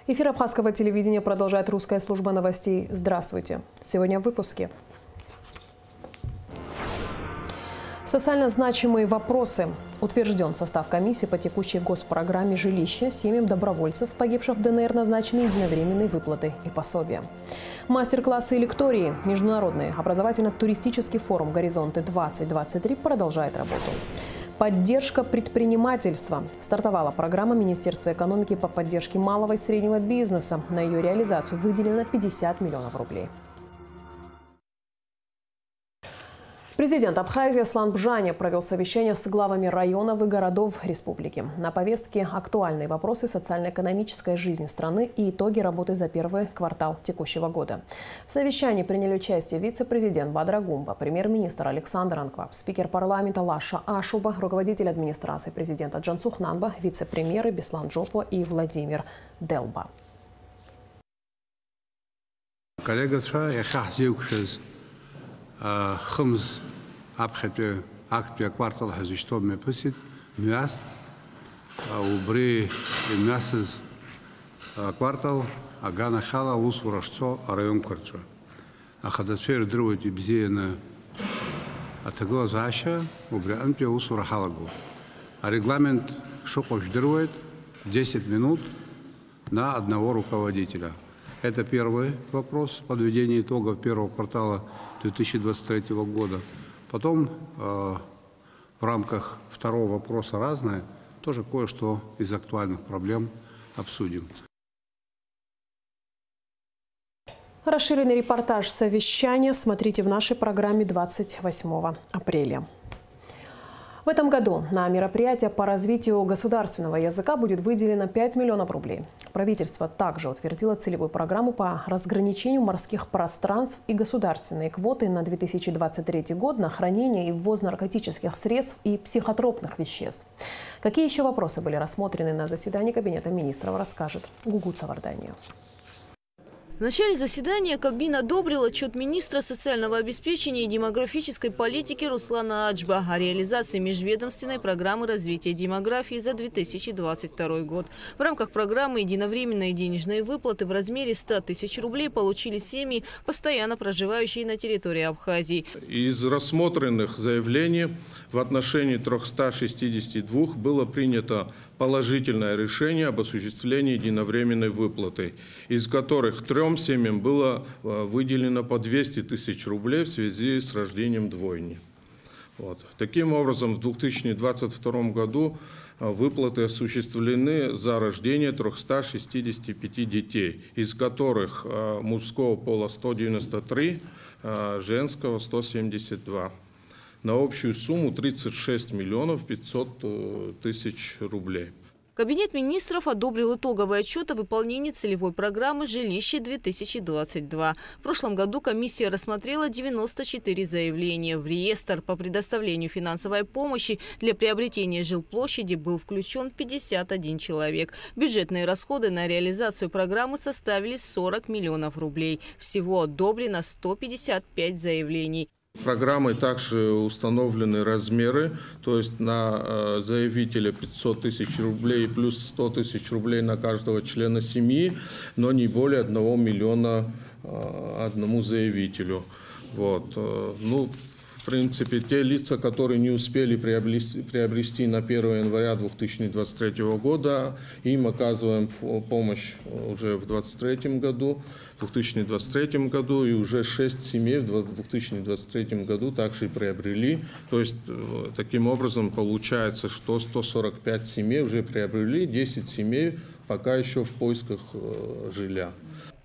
Эфир Абхазского телевидения продолжает русская служба новостей. Здравствуйте. Сегодня в выпуске. Социально значимые вопросы. Утвержден состав комиссии по текущей госпрограмме жилища. Семьям добровольцев, погибших в ДНР, назначены единовременные выплаты и пособия. Мастер-классы и лектории. Международный образовательно-туристический форум «Горизонты-2023» продолжает работу. Поддержка предпринимательства. Стартовала программа Министерства экономики по поддержке малого и среднего бизнеса. На ее реализацию выделено 50 миллионов рублей. Президент Абхазии Аслан Бжаня провел совещание с главами районов и городов республики. На повестке актуальные вопросы социально-экономической жизни страны и итоги работы за первый квартал текущего года. В совещании приняли участие вице-президент Бадра Гумба, премьер-министр Александр Анкваб, спикер парламента Лаша Ашуба, руководитель администрации президента Джансух Нанба, вице-премьеры Беслан Джопо и Владимир Делба. خمس أكتب كوارتل هزيشتوب مبسيط مياست وبري مياسز كوارتل أجانا خلا وصورشتو ريون كرتشو أخذت فير دروتي بزينا أتجلس عشاء وبري أنتي وصور حلقو регламент шоков дроит 10 минут на одного руководителя. Это первый вопрос подведения итогов первого квартала 2023 года. Потом в рамках второго вопроса «Разное» тоже кое-что из актуальных проблем обсудим. Расширенный репортаж совещания смотрите в нашей программе 28 апреля. В этом году на мероприятия по развитию государственного языка будет выделено 5 миллионов рублей. Правительство также утвердило целевую программу по разграничению морских пространств и государственные квоты на 2023 год на хранение и ввоз наркотических средств и психотропных веществ. Какие еще вопросы были рассмотрены на заседании Кабинета министров, расскажет Гугут Саварданию. В начале заседания Кабмин одобрил отчет министра социального обеспечения и демографической политики Руслана Аджба о реализации межведомственной программы развития демографии за 2022 год. В рамках программы единовременные денежные выплаты в размере 100 тысяч рублей получили семьи, постоянно проживающие на территории Абхазии. Из рассмотренных заявлений в отношении 362 было принято положительное решение об осуществлении единовременной выплаты, из которых 3 семьям было выделено по 200 тысяч рублей в связи с рождением двойни. Таким образом, в 2022 году выплаты осуществлены за рождение 365 детей, из которых мужского пола 193, женского 172. На общую сумму 36 миллионов 500 тысяч рублей. Кабинет министров одобрил итоговый отчет о выполнении целевой программы «Жилище-2022». В прошлом году комиссия рассмотрела 94 заявления. В реестр по предоставлению финансовой помощи для приобретения жилплощади был включен 51 человек. Бюджетные расходы на реализацию программы составили 40 миллионов рублей. Всего одобрено 155 заявлений. Программой также установлены размеры, то есть на заявителя 500 тысяч рублей плюс 100 тысяч рублей на каждого члена семьи, но не более 1 миллиона одному заявителю. В принципе, те лица, которые не успели приобрести на 1 января 2023 года, им оказываем помощь уже в 2023 году, и уже 6 семей в 2023 году также приобрели. То есть, таким образом, получается, что 145 семей уже приобрели, 10 семей пока еще в поисках жилья.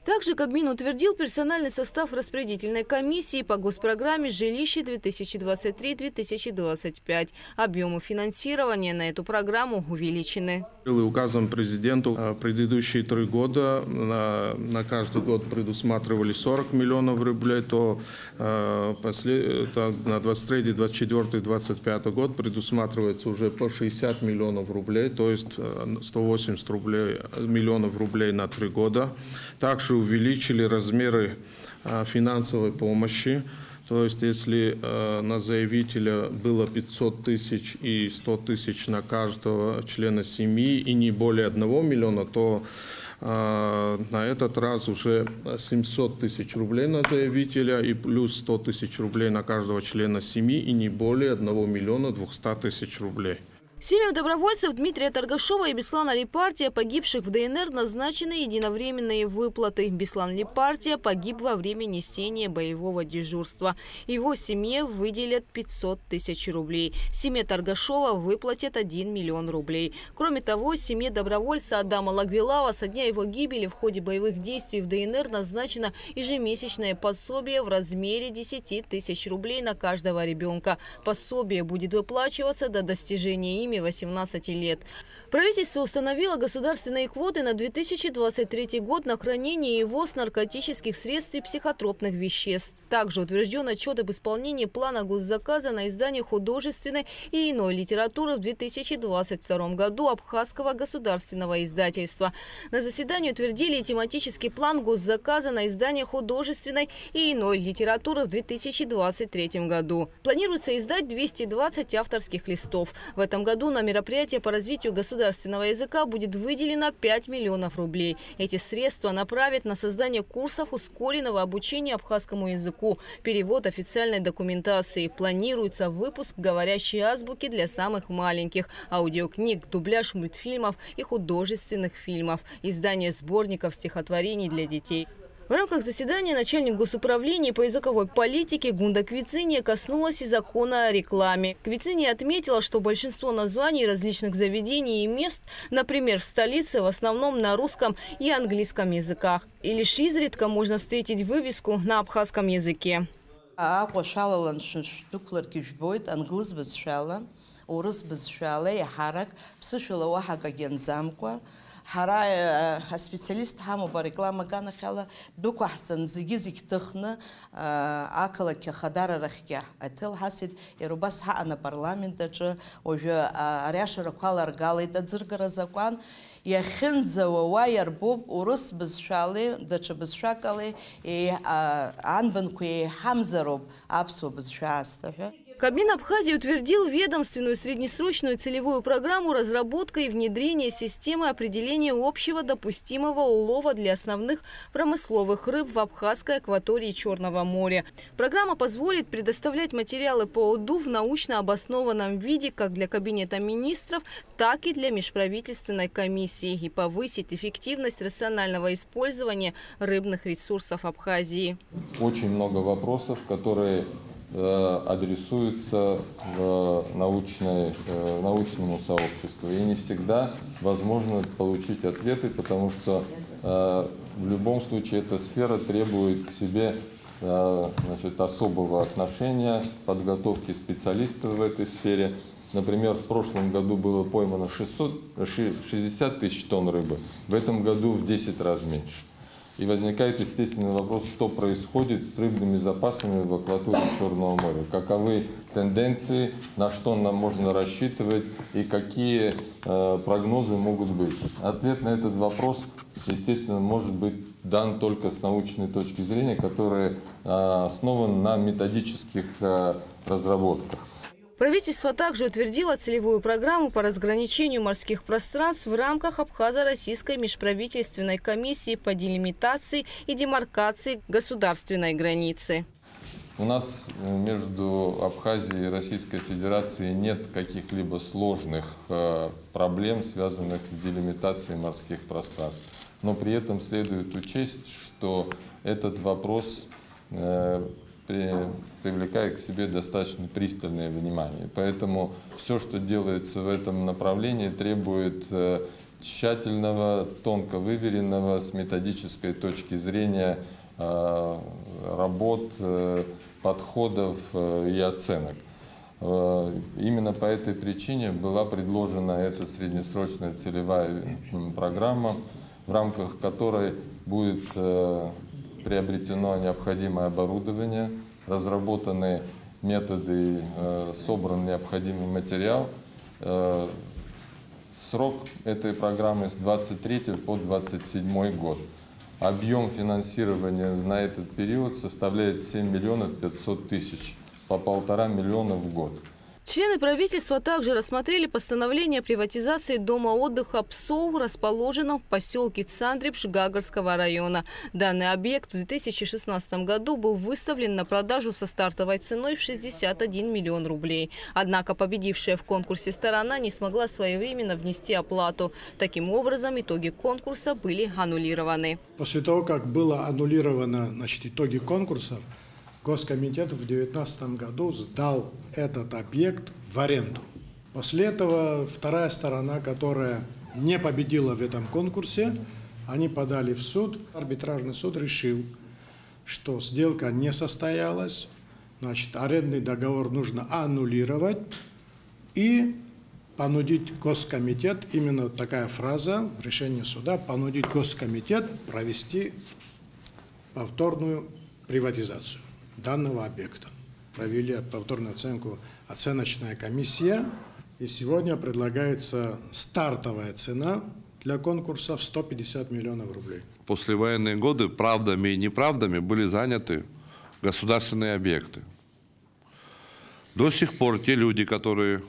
Также Кабмин утвердил персональный состав распорядительной комиссии по госпрограмме «Жилище-2023-2025». Объемы финансирования на эту программу увеличены. Указом президента предыдущие 3 года на каждый год предусматривали 40 миллионов рублей, то на 23, 24, 25 год предусматривается уже по 60 миллионов рублей, то есть 180 миллионов рублей на 3 года. Также увеличили размеры финансовой помощи. То есть, если на заявителя было 500 тысяч и 100 тысяч на каждого члена семьи и не более 1 миллиона, то На этот раз уже 700 тысяч рублей на заявителя и плюс 100 тысяч рублей на каждого члена семьи и не более 1 миллиона 200 тысяч рублей. Семьям добровольцев Дмитрия Торгашова и Беслана Липартия, погибших в ДНР, назначены единовременные выплаты. Беслан Липартия погиб во время несения боевого дежурства. Его семье выделят 500 тысяч рублей. Семье Торгашова выплатят 1 миллион рублей. Кроме того, семье добровольца Адама Лагвилава со дня его гибели в ходе боевых действий в ДНР назначено ежемесячное пособие в размере 10 тысяч рублей на каждого ребенка. Пособие будет выплачиваться до достижения 18 лет. Правительство установило государственные квоты на 2023 год на хранение и ввоз наркотических средств и психотропных веществ. Также утвержден отчет об исполнении плана госзаказа на издание художественной и иной литературы в 2022 году Абхазского государственного издательства. На заседании утвердили тематический план госзаказа на издание художественной и иной литературы в 2023 году. Планируется издать 220 авторских листов. В этом году на мероприятие по развитию государственного языка будет выделено 5 миллионов рублей. Эти средства направят на создание курсов ускоренного обучения абхазскому языку, перевод официальной документации. Планируется выпуск говорящей азбуки для самых маленьких, аудиокниг, дубляж мультфильмов и художественных фильмов, издание сборников стихотворений для детей. В рамках заседания начальник госуправления по языковой политике Гунда Квициния коснулась и закона о рекламе. Квициния отметила, что большинство названий различных заведений и мест, например, в столице, в основном на русском и английском языках. И лишь изредка можно встретить вывеску на абхазском языке. Хара специалист хаму по рекламе ганахела дукахцен зиги тхна акала кехадара рахья ател хасид ирубас ха на парламента че уже ариашра калар галит адзыргара закон яхинза вайер боб урус бзшали дача бзшакали и анбанкуи хамзароб апсу бзшаста. Кабмин Абхазии утвердил ведомственную среднесрочную целевую программу разработка и внедрения системы определения общего допустимого улова для основных промысловых рыб в абхазской акватории Черного моря. Программа позволит предоставлять материалы по ОДУ в научно обоснованном виде как для Кабинета министров, так и для межправительственной комиссии и повысить эффективность рационального использования рыбных ресурсов Абхазии. Очень много вопросов, которые адресуются научному сообществу. И не всегда возможно получить ответы, потому что в любом случае эта сфера требует к себе особого отношения, подготовки специалистов в этой сфере. Например, в прошлом году было поймано 60 тысяч тонн рыбы, в этом году в 10 раз меньше. И возникает естественный вопрос, что происходит с рыбными запасами в акватории Черного моря. Каковы тенденции, на что нам можно рассчитывать и какие прогнозы могут быть. Ответ на этот вопрос, естественно, может быть дан только с научной точки зрения, который основан на методических разработках. Правительство также утвердило целевую программу по разграничению морских пространств в рамках Абхазо-Российской межправительственной комиссии по делимитации и демаркации государственной границы. У нас между Абхазией и Российской Федерацией нет каких-либо сложных проблем, связанных с делимитацией морских пространств. Но при этом следует учесть, что этот вопрос привлекает к себе достаточно пристальное внимание. Поэтому все, что делается в этом направлении, требует тщательного, тонко выверенного с методической точки зрения работ, подходов и оценок. Именно по этой причине была предложена эта среднесрочная целевая программа, в рамках которой будет приобретено необходимое оборудование, разработаны методы, собран необходимый материал. Срок этой программы с 23 по 27 год. Объем финансирования на этот период составляет 7 миллионов 500 тысяч, по 1,5 миллиона в год. Члены правительства также рассмотрели постановление о приватизации дома отдыха «Псоу», расположенного в поселке Цандрипш Гагарского района. Данный объект в 2016 году был выставлен на продажу со стартовой ценой в 61 миллион рублей. Однако победившая в конкурсе сторона не смогла своевременно внести оплату. Таким образом, итоги конкурса были аннулированы. После того, как было аннулировано, итоги конкурсов, Госкомитет в 2019 году сдал этот объект в аренду. После этого вторая сторона, которая не победила в этом конкурсе, они подали в суд. Арбитражный суд решил, что сделка не состоялась, арендный договор нужно аннулировать и понудить Госкомитет, именно такая фраза в решении суда, понудить Госкомитет провести повторную приватизацию данного объекта. Провели повторную оценку оценочная комиссия, и сегодня предлагается стартовая цена для конкурса в 150 миллионов рублей. В послевоенные годы правдами и неправдами были заняты государственные объекты. До сих пор те люди, которые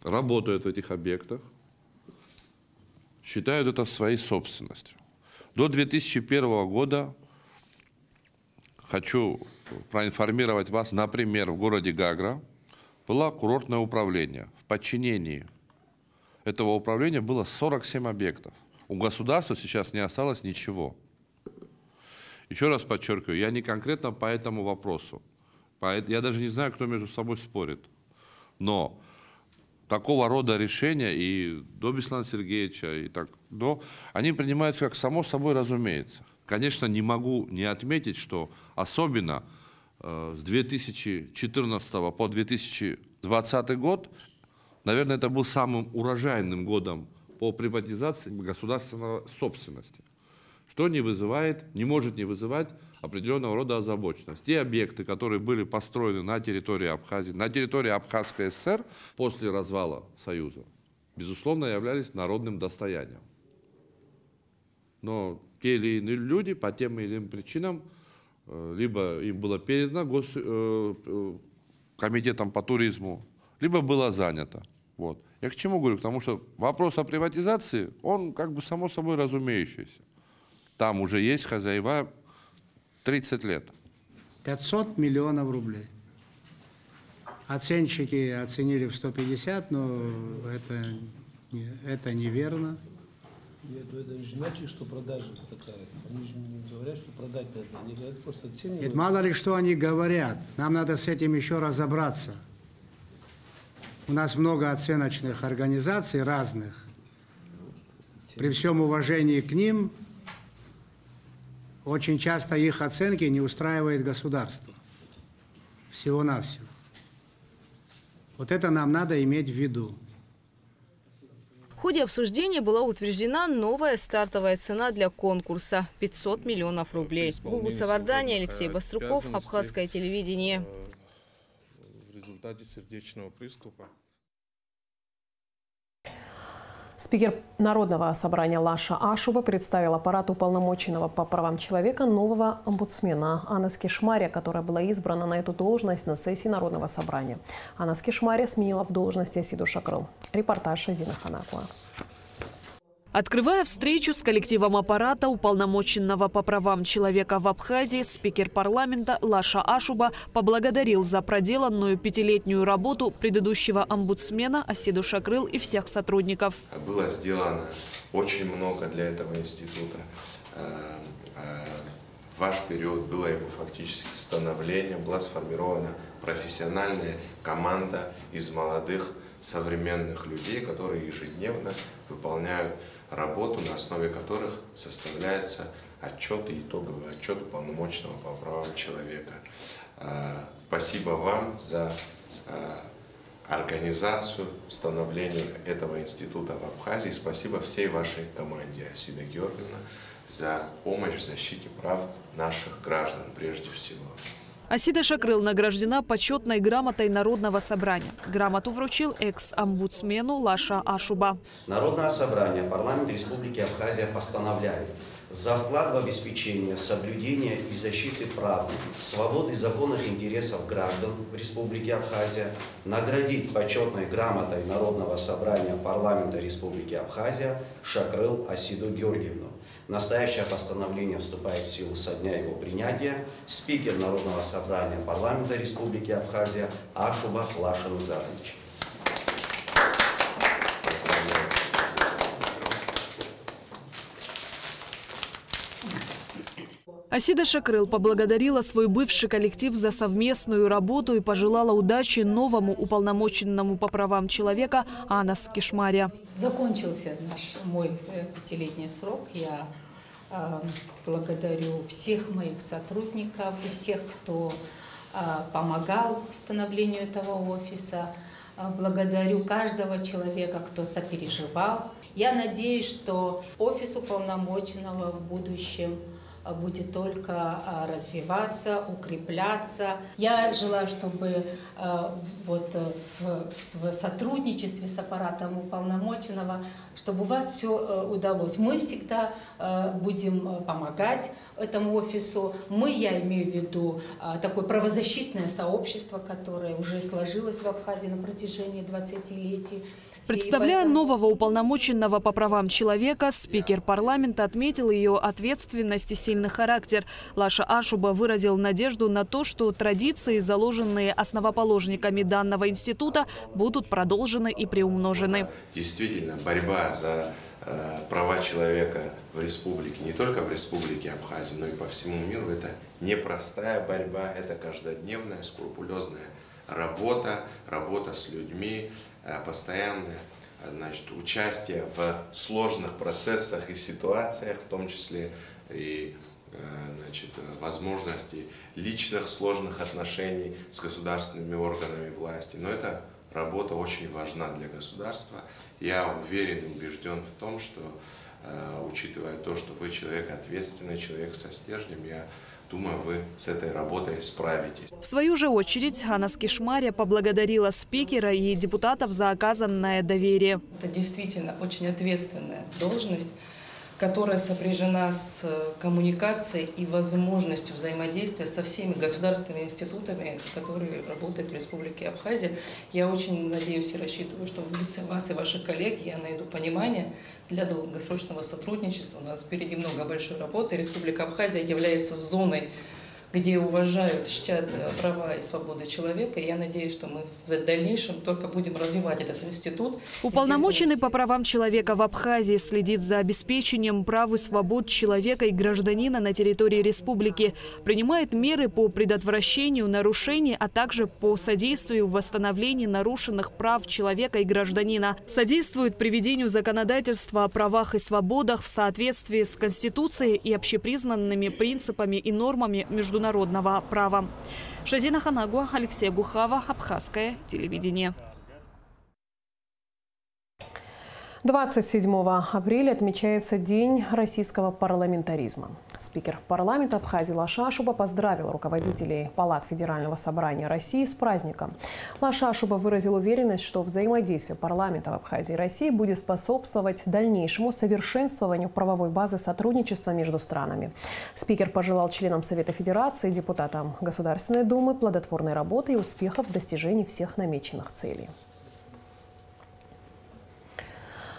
работают в этих объектах, считают это своей собственностью. До 2001 года, хочу проинформировать вас, например, в городе Гагра было курортное управление. В подчинении этого управления было 47 объектов. У государства сейчас не осталось ничего. Еще раз подчеркиваю, я не конкретно по этому вопросу. Я даже не знаю, кто между собой спорит. Но такого рода решения и до Беслана Сергеевича, и так до, они принимаются как само собой разумеется. Конечно, не могу не отметить, что особенно с 2014 по 2020 год, наверное, это был самым урожайным годом по приватизации государственной собственности, что не может не вызывать определенного рода озабоченность. Те объекты, которые были построены на территории Абхазии, на территории Абхазской ССР после развала Союза, безусловно, являлись народным достоянием. Но те или иные люди по тем или иным причинам либо им было передано комитетом по туризму, либо было занято. Вот. Я к чему говорю? Потому что вопрос о приватизации, он как бы само собой разумеющийся. Там уже есть хозяева 30 лет. 500 миллионов рублей. Оценщики оценили в 150, но это неверно. Это не значит, что продажа такая. Они же не говорят, что продать надо. Они говорят просто оценивать. Это мало ли что они говорят. Нам надо с этим еще разобраться. У нас много оценочных организаций разных. При всем уважении к ним, очень часто их оценки не устраивает государство. Всего-навсего. Вот это нам надо иметь в виду. В ходе обсуждения была утверждена новая стартовая цена для конкурса – 500 миллионов рублей. Гугут Савардани, Алексей Баструков, Абхазское телевидение. В результате сердечного приступа. Спикер Народного собрания Лаша Ашуба представил аппарат уполномоченного по правам человека нового омбудсмена Анас Кишмария, которая была избрана на эту должность на сессии Народного собрания. Анас Кишмария сменила в должности Асиду Шакрыл. Репортаж Азина Ханакова. Открывая встречу с коллективом аппарата уполномоченного по правам человека в Абхазии, спикер парламента Лаша Ашуба поблагодарил за проделанную 5-летнюю работу предыдущего омбудсмена Асиду Шакрыл и всех сотрудников. Было сделано очень много для этого института. В ваш период было его фактически становление, была сформирована профессиональная команда из молодых современных людей, которые ежедневно выполняют работу, на основе которых составляется отчет и итоговый отчет уполномоченного по правам человека. Спасибо вам за организацию, становление этого института в Абхазии. Спасибо всей вашей команде, Асида Георгиевна, за помощь в защите прав наших граждан прежде всего. Асида Шакрыл награждена почетной грамотой Народного собрания. Грамоту вручил экс-омбудсмену Лаша Ашуба. Народное собрание парламента Республики Абхазия постановляет за вклад в обеспечение соблюдения и защиты прав, свобод и законных интересов граждан в Республике Абхазия, наградить почетной грамотой Народного собрания парламента Республики Абхазия Шакрыл Асиду Георгиевну. Настоящее постановление вступает в силу со дня его принятия. Спикер Народного собрания парламента Республики Абхазия Ашуба Лаша Нузарович. Асида Шакрыл поблагодарила свой бывший коллектив за совместную работу и пожелала удачи новому уполномоченному по правам человека Анас Кишмаря. Закончился мой 5-летний срок. Я благодарю всех моих сотрудников и всех, кто помогал становлению этого офиса. Благодарю каждого человека, кто сопереживал. Я надеюсь, что офис уполномоченного в будущем будет только развиваться, укрепляться. Я желаю, чтобы в сотрудничестве с аппаратом уполномоченного, чтобы у вас все удалось. Мы всегда будем помогать этому офису. Я имею в виду такое правозащитное сообщество, которое уже сложилось в Абхазии на протяжении 20-летий. Представляя нового уполномоченного по правам человека, спикер парламента отметил ее ответственность и сильный характер. Лаша Ашуба выразил надежду на то, что традиции, заложенные основоположниками данного института, будут продолжены и приумножены. Действительно, борьба за права человека в республике, не только в республике Абхазия, но и по всему миру, это непростая борьба, это каждодневная, скрупулезная работа с людьми, постоянное, участие в сложных процессах и ситуациях, в том числе и возможности личных сложных отношений с государственными органами власти. Но эта работа очень важна для государства. Я уверен и убежден в том, что, учитывая то, что вы человек ответственный, человек со стержнем, я думаю, вы с этой работой справитесь. В свою же очередь Анас Кишмаря поблагодарила спикера и депутатов за оказанное доверие. Это действительно очень ответственная должность, которая сопряжена с коммуникацией и возможностью взаимодействия со всеми государственными институтами, которые работают в Республике Абхазия. Я очень надеюсь и рассчитываю, что в лице вас и ваших коллег я найду понимание для долгосрочного сотрудничества. У нас впереди много большой работы. Республика Абхазия является зоной, где уважают, чтят права и свободы человека. И я надеюсь, что мы в дальнейшем только будем развивать этот институт. Уполномоченный по правам человека в Абхазии следит за обеспечением прав и свобод человека и гражданина на территории республики, принимает меры по предотвращению нарушений, а также по содействию в восстановлении нарушенных прав человека и гражданина, содействует приведению законодательства о правах и свободах в соответствии с Конституцией и общепризнанными принципами и нормами международного права. Шазина Ханагуа, Алексей Гухава, Абхазское телевидение. 27 апреля отмечается День российского парламентаризма. Спикер парламента Абхазии Лаша Ашуба поздравил руководителей палат Федерального собрания России с праздником. Лаша Ашуба выразил уверенность, что взаимодействие парламента в Абхазии и России будет способствовать дальнейшему совершенствованию правовой базы сотрудничества между странами. Спикер пожелал членам Совета Федерации и депутатам Государственной Думы плодотворной работы и успехов в достижении всех намеченных целей.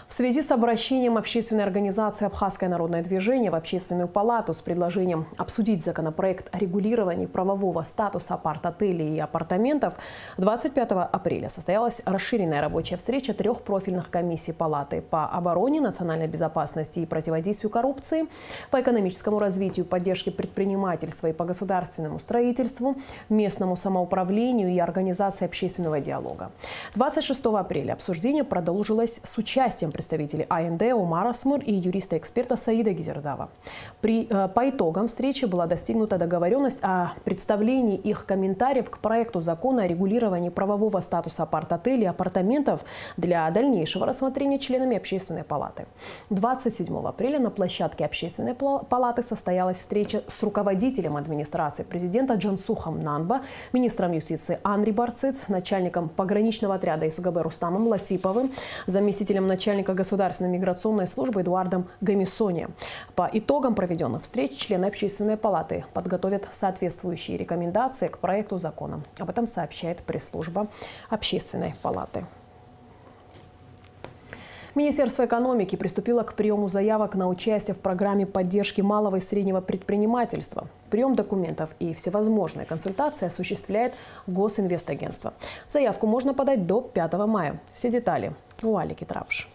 В связи с обращением общественной организации «Абхазское народное движение» в Общественную палату с предложением обсудить законопроект о регулировании правового статуса апарт-отелей и апартаментов 25 апреля состоялась расширенная рабочая встреча 3 профильных комиссий палаты по обороне, национальной безопасности и противодействию коррупции, по экономическому развитию, поддержке предпринимательства и по государственному строительству, местному самоуправлению и организации общественного диалога. 26 апреля обсуждение продолжилось с участием представителей АНД Умара Смыр и юриста-эксперта Саида Гизердава. По итогам встречи была достигнута договоренность о представлении их комментариев к проекту закона о регулировании правового статуса апарт-отелей и апартаментов для дальнейшего рассмотрения членами Общественной палаты. 27 апреля на площадке Общественной палаты состоялась встреча с руководителем администрации президента Джансухом Нанба, министром юстиции Анри Барциц, начальником пограничного отряда СГБ Рустамом Латиповым, заместителем начальника начальника Государственной миграционной службы Эдуардом Гамисони. По итогам проведенных встреч члены Общественной палаты подготовят соответствующие рекомендации к проекту закона. Об этом сообщает пресс-служба Общественной палаты. Министерство экономики приступило к приему заявок на участие в программе поддержки малого и среднего предпринимательства. Прием документов и всевозможные консультации осуществляет Госинвестагентство. Заявку можно подать до 5 мая. Все детали у Алики Трапш.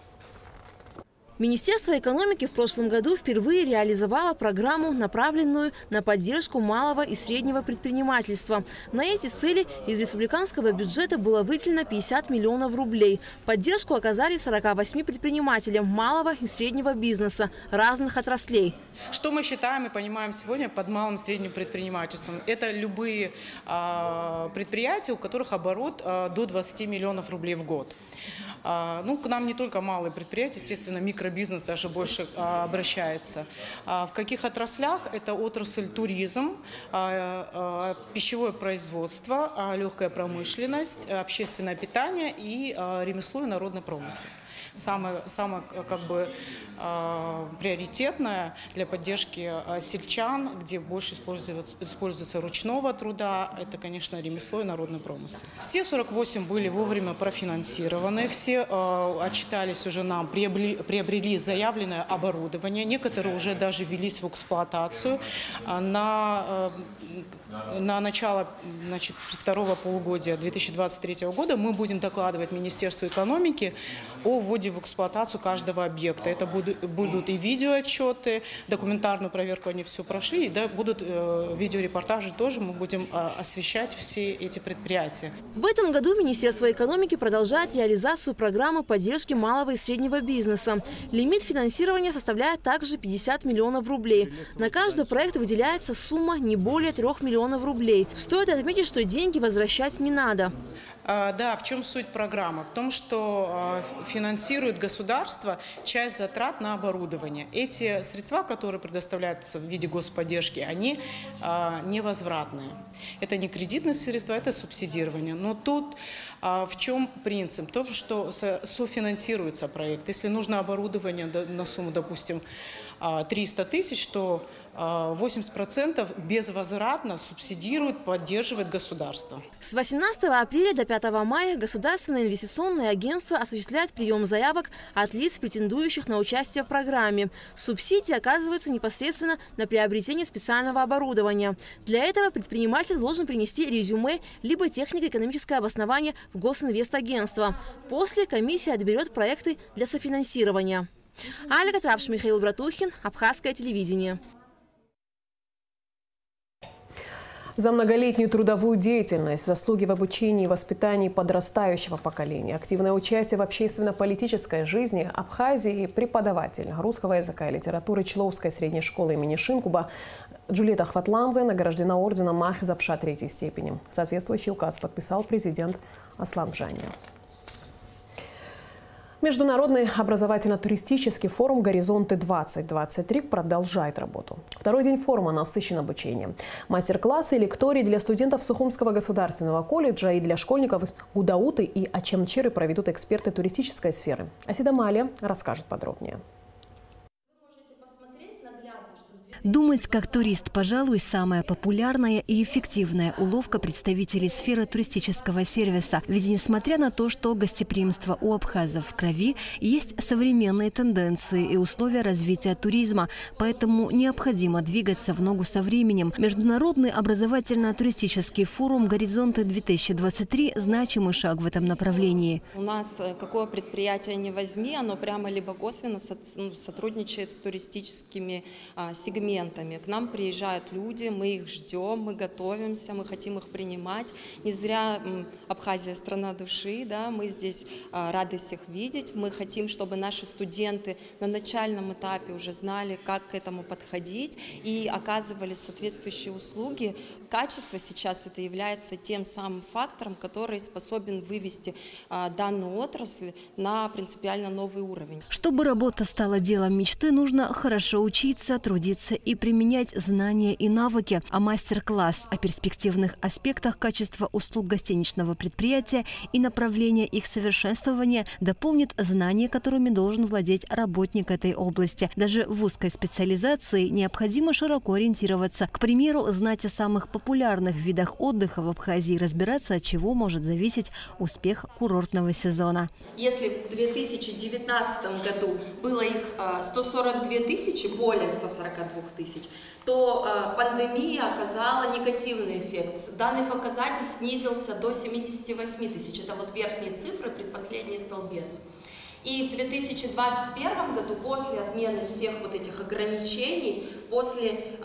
Министерство экономики в прошлом году впервые реализовало программу, направленную на поддержку малого и среднего предпринимательства. На эти цели из республиканского бюджета было выделено 50 миллионов рублей. Поддержку оказали 48 предпринимателям малого и среднего бизнеса разных отраслей. Что мы считаем и понимаем сегодня под малым и средним предпринимательством? Это любые предприятия, у которых оборот до 20 миллионов рублей в год. К нам не только малые предприятия, естественно, микробизнес даже больше обращается. В каких отраслях? Это отрасль туризм, пищевое производство, легкая промышленность, общественное питание и ремесло и народный промысел. Самое приоритетное для поддержки сельчан, где больше используется ручного труда, это, конечно, ремесло и народный промысел. Все 48 были вовремя профинансированы, все отчитались уже нам, приобрели заявленное оборудование, некоторые уже даже ввелись в эксплуатацию. На начало второго полугодия 2023 года мы будем докладывать Министерству экономики о вводе в эксплуатацию каждого объекта. Это будут и видеоотчеты, документарную проверку они все прошли, и будут видеорепортажи тоже, мы будем освещать все эти предприятия. В этом году Министерство экономики продолжает реализацию программы поддержки малого и среднего бизнеса. Лимит финансирования составляет также 50 миллионов рублей. На каждый проект выделяется сумма не более 3 миллионов рублей. Стоит отметить, что деньги возвращать не надо. Да, в чем суть программы? В том, что финансирует государство часть затрат на оборудование. Эти средства, которые предоставляются в виде господдержки, они невозвратные. Это не кредитные средства, это субсидирование. Но тут в чем принцип? То, что софинансируется проект. Если нужно оборудование на сумму, допустим, 300 тысяч, то 80% безвозвратно субсидирует, поддерживает государство. С 18 апреля до 5 мая Государственное инвестиционное агентство осуществляет прием заявок от лиц, претендующих на участие в программе. Субсидии оказываются непосредственно на приобретение специального оборудования. Для этого предприниматель должен принести резюме либо технико-экономическое обоснование в Госинвестагентство. После комиссия отберет проекты для софинансирования. Алика Трапш, Михаил Братухин, Абхазское телевидение. За многолетнюю трудовую деятельность, заслуги в обучении и воспитании подрастающего поколения, активное участие в общественно-политической жизни Абхазии преподаватель русского языка и литературы Чловской средней школы имени Шинкуба Джульетта Хватладзе награждена орденом Махзапша 3-й степени. Соответствующий указ подписал президент Аслан Джания. Международный образовательно-туристический форум «Горизонты-2023» продолжает работу. Второй день форума насыщен обучением. Мастер-классы и лектории для студентов Сухумского государственного колледжа и для школьников Гудауты и Ачамчиры проведут эксперты туристической сферы. Асида Малия расскажет подробнее. Думать как турист, пожалуй, самая популярная и эффективная уловка представителей сферы туристического сервиса. Ведь несмотря на то, что гостеприимство у абхазов в крови, есть современные тенденции и условия развития туризма. Поэтому необходимо двигаться в ногу со временем. Международный образовательно-туристический форум «Горизонты-2023» – значимый шаг в этом направлении. У нас какое предприятие не возьми, оно прямо либо косвенно сотрудничает с туристическими сегментами. К нам приезжают люди, мы их ждем, мы готовимся, мы хотим их принимать. Не зря Абхазия – страна души, да, мы здесь рады всех видеть. Мы хотим, чтобы наши студенты на начальном этапе уже знали, как к этому подходить и оказывали соответствующие услуги. Качество сейчас это является тем самым фактором, который способен вывести данную отрасль на принципиально новый уровень. Чтобы работа стала делом мечты, нужно хорошо учиться, трудиться и применять знания и навыки, а мастер-класс о перспективных аспектах качества услуг гостиничного предприятия и направления их совершенствования дополнит знания, которыми должен владеть работник этой области. Даже в узкой специализации необходимо широко ориентироваться. К примеру, знать о самых популярных видах отдыха в Абхазии и разбираться, от чего может зависеть успех курортного сезона. Если в 2019 году было их 142 тысячи, более 142 тысяч, то пандемия оказала негативный эффект. Данный показатель снизился до 78 тысяч. Это вот верхние цифры, предпоследний столбец. И в 2021 году, после отмены всех вот этих ограничений, после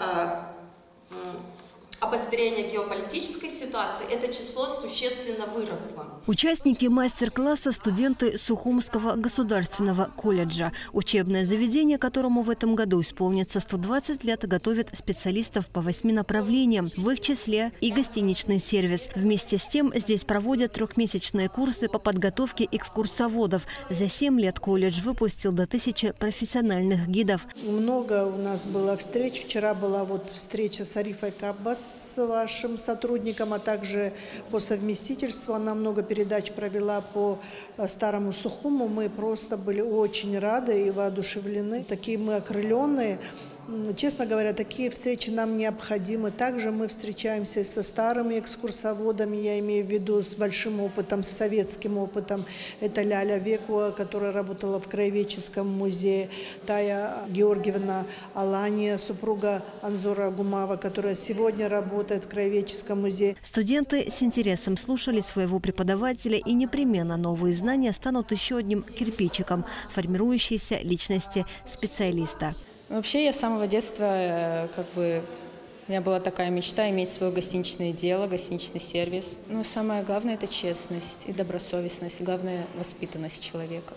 обострения геополитической ситуации, это число существенно выросло. Участники мастер-класса – студенты Сухумского государственного колледжа. Учебное заведение, которому в этом году исполнится 120 лет, готовит специалистов по 8 направлениям, в их числе и гостиничный сервис. Вместе с тем здесь проводят трехмесячные курсы по подготовке экскурсоводов. За 7 лет колледж выпустил до 1000 профессиональных гидов. Много у нас было встреч. Вчера была вот встреча с Арифой Каббас, с вашим сотрудником, а также по совместительству. Она много передач провела по Старому Сухуму. Мы просто были очень рады и воодушевлены. Такие мы окрыленные. Честно говоря, такие встречи нам необходимы. Также мы встречаемся со старыми экскурсоводами, я имею в виду с большим опытом, с советским опытом. Это Ляля Векуа, которая работала в Краеведческом музее, Тая Георгиевна Алания, супруга Анзора Гумава, которая сегодня работает в Краеведческом музее. Студенты с интересом слушали своего преподавателя, и непременно новые знания станут еще одним кирпичиком формирующейся личности специалиста. Вообще, я с самого детства, у меня была такая мечта иметь свое гостиничное дело, гостиничный сервис. Но самое главное – это честность и добросовестность, главное – воспитанность человека,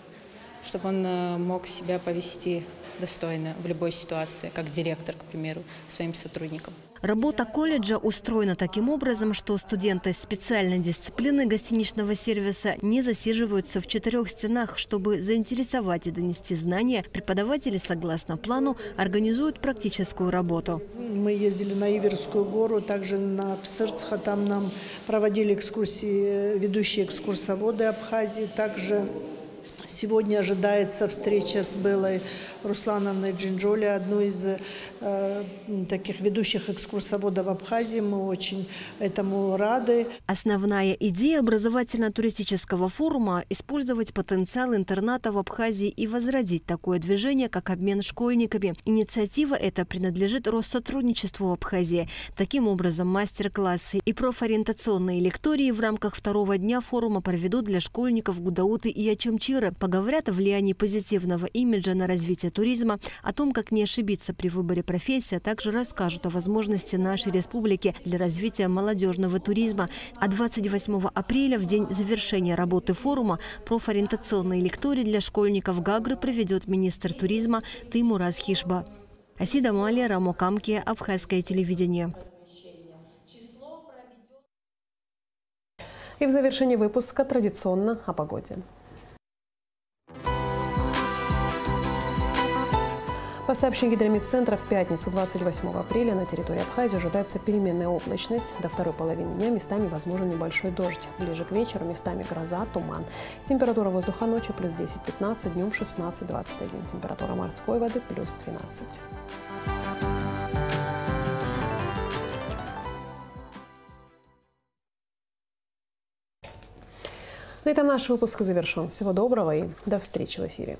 чтобы он мог себя повести достойно в любой ситуации, как директор, к примеру, своим сотрудникам. Работа колледжа устроена таким образом, что студенты специальной дисциплины гостиничного сервиса не засиживаются в 4 стенах. Чтобы заинтересовать и донести знания, преподаватели, согласно плану, организуют практическую работу. Мы ездили на Иверскую гору, также на Псырцха. Там нам проводили экскурсии ведущие экскурсоводы Абхазии. Также сегодня ожидается встреча с Белой Руслановной Джинджоли, одной из таких ведущих экскурсоводов Абхазии. Мы очень этому рады. Основная идея образовательно-туристического форума – использовать потенциал интерната в Абхазии и возродить такое движение, как обмен школьниками. Инициатива эта принадлежит Россотрудничеству Абхазии. Таким образом, мастер-классы и профориентационные лектории в рамках 2-го дня форума проведут для школьников Гудауты и Ачамчиры. Поговорят о влиянии позитивного имиджа на развитие туризма, о том, как не ошибиться при выборе профессии, а также расскажут о возможности нашей республики для развития молодежного туризма. А 28 апреля, в день завершения работы форума, профориентационные лектории для школьников Гагры проведет министр туризма Теймураз Хишба. Асида Малия, Рамо Камки, Абхазское телевидение. И в завершении выпуска традиционно о погоде. По сообщению Гидрометцентра, в пятницу 28 апреля на территории Абхазии ожидается переменная облачность. До второй половины дня местами возможен небольшой дождь. Ближе к вечеру местами гроза, туман. Температура воздуха ночью плюс 10-15, днем 16-21. Температура морской воды плюс 12. На этом наш выпуск завершен. Всего доброго и до встречи в эфире.